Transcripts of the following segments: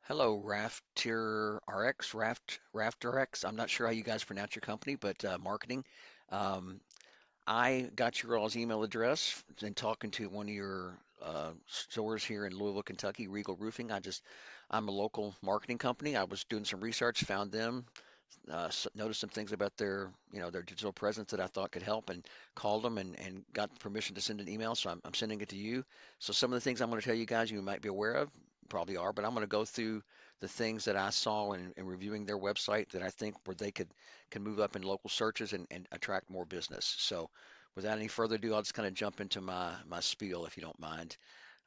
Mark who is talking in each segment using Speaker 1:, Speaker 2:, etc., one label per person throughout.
Speaker 1: Hello, Rafter RX, Rafter X. I'm not sure how you guys pronounce your company, but marketing. Um, I got your all's email address and talking to one of your stores here in Louisville, Kentucky, Regal Roofing. I'm a local marketing company. I was doing some research, found them, noticed some things about their digital presence that I thought could help, and called them and got permission to send an email. So I'm sending it to you. So some of the things I'm going to tell you guys you might be aware of, probably are, but I'm going to go through the things that I saw in reviewing their website that I think where they can move up in local searches and attract more business. So without any further ado, I'll just kind of jump into my spiel if you don't mind.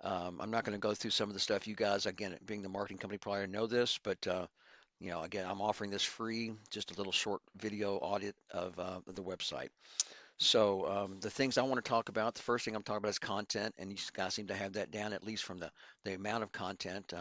Speaker 1: I'm not going to go through some of the stuff you guys, again, being the marketing company, probably know this, but again, I'm offering this free, just a little short video audit of the website. So the things I want to talk about, the first thing I'm talking about is content, and you guys seem to have that down at least from the amount of content.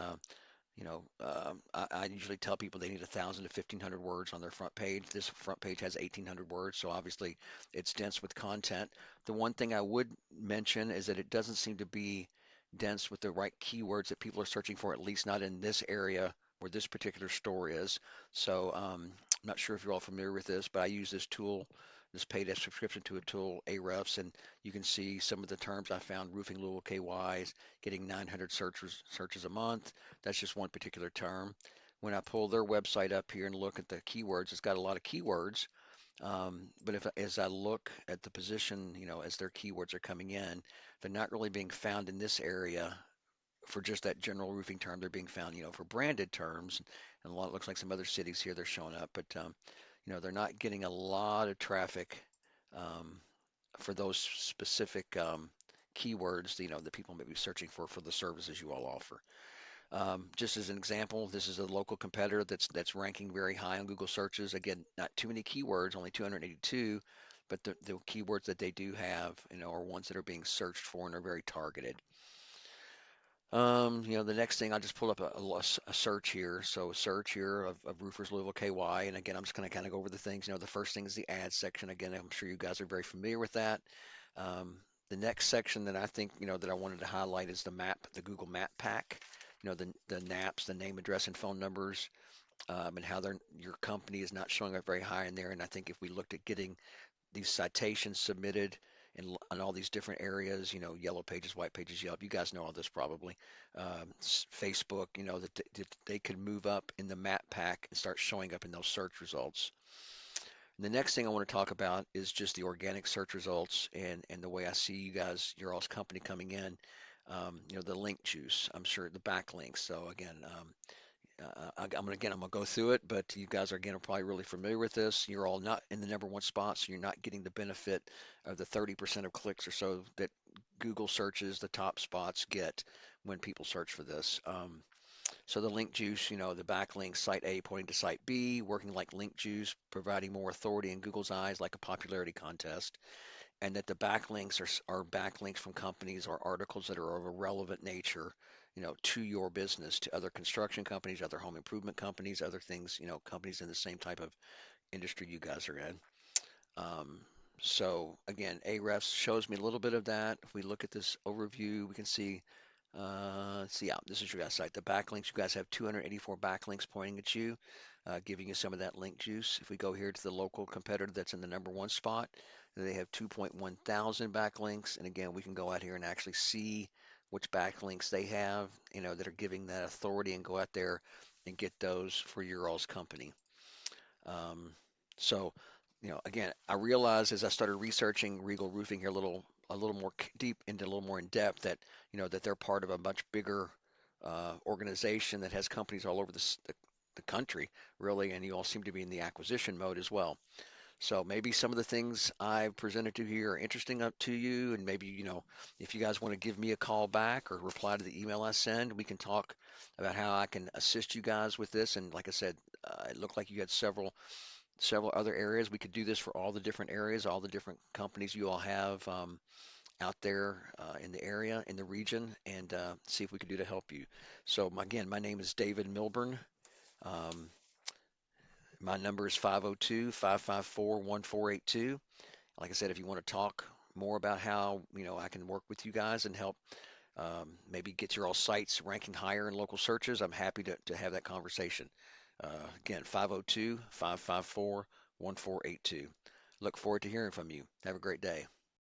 Speaker 1: I usually tell people they need 1,000 to 1,500 words on their front page. This front page has 1,800 words, so obviously it's dense with content. The one thing I would mention is that it doesn't seem to be dense with the right keywords that people are searching for, at least not in this area where this particular store is. So I'm not sure if you're all familiar with this, but I use this tool, this paid subscription to a tool, Ahrefs, and you can see some of the terms I found. Roofing Louisville KY is getting 900 searches a month. That's just one particular term. When I pull their website up here and look at the keywords, it's got a lot of keywords. But if as I look at the position, as their keywords are coming in, they're not really being found in this area for just that general roofing term. They're being found, for branded terms, and a lot. It looks like some other cities here they're showing up, but they're not getting a lot of traffic um, for those specific keywords, that people may be searching for the services you all offer. Just as an example, this is a local competitor that's ranking very high on Google searches. Again, not too many keywords, only 282, but the keywords that they do have, are ones that are being searched for and are very targeted. The next thing I just pulled up a search here. So a search here of Roofers Louisville KY, and again, I'm just going to kind of go over the things. The first thing is the ad section. Again, I'm sure you guys are very familiar with that. Um, the next section that I think, that I wanted to highlight is the Google Map Pack. The NAPs, the name, address, and phone numbers, and how your company is not showing up very high in there. And I think if we looked at getting these citations submitted in all these different areas, yellow pages, white pages, Yelp, you guys know all this probably. Facebook, that they could move up in the map pack and start showing up in those search results. And the next thing I want to talk about is just the organic search results and the way I see you guys, your all's company coming in. The link juice, I'm sure the backlinks. So again, I'm gonna go through it, but you guys again are probably really familiar with this. You're all not in the number one spot, so you're not getting the benefit of the 30% of clicks or so that Google searches the top spots get when people search for this. So the link juice, the backlink, site A pointing to site B, working like link juice, providing more authority in Google's eyes, like a popularity contest, and that the backlinks are backlinks from companies or articles that are of a relevant nature, to your business, to other construction companies, other home improvement companies, other things, companies in the same type of industry you guys are in. Um, so again, Ahrefs shows me a little bit of that. If we look at this overview, we can see, let's see, yeah, this is your guys' site. The backlinks, you guys have 284 backlinks pointing at you, giving you some of that link juice. If we go here to the local competitor that's in the number one spot, they have 2.1 thousand backlinks. And again, we can go out here and actually see which backlinks they have, that are giving that authority and go out there and get those for your all's company. Um, so, again, I realized as I started researching Regal Roofing here a little more deep into a little more in depth that, that they're part of a much bigger organization that has companies all over the country, really, and you all seem to be in the acquisition mode as well. So maybe some of the things I've presented to here are interesting up to you, and maybe, if you guys want to give me a call back or reply to the email I send, we can talk about how I can assist you guys with this. And like I said, it looked like you had several other areas. We could do this for all the different areas, all the different companies you all have out there in the area, in the region, and see if we could do to help you. So again, my name is David Milburn. Um, my number is 502-554-1482. Like I said, if you want to talk more about how, I can work with you guys and help maybe get your all sites ranking higher in local searches. I'm happy to have that conversation. Again, 502 554 1482. Look forward to hearing from you. Have a great day.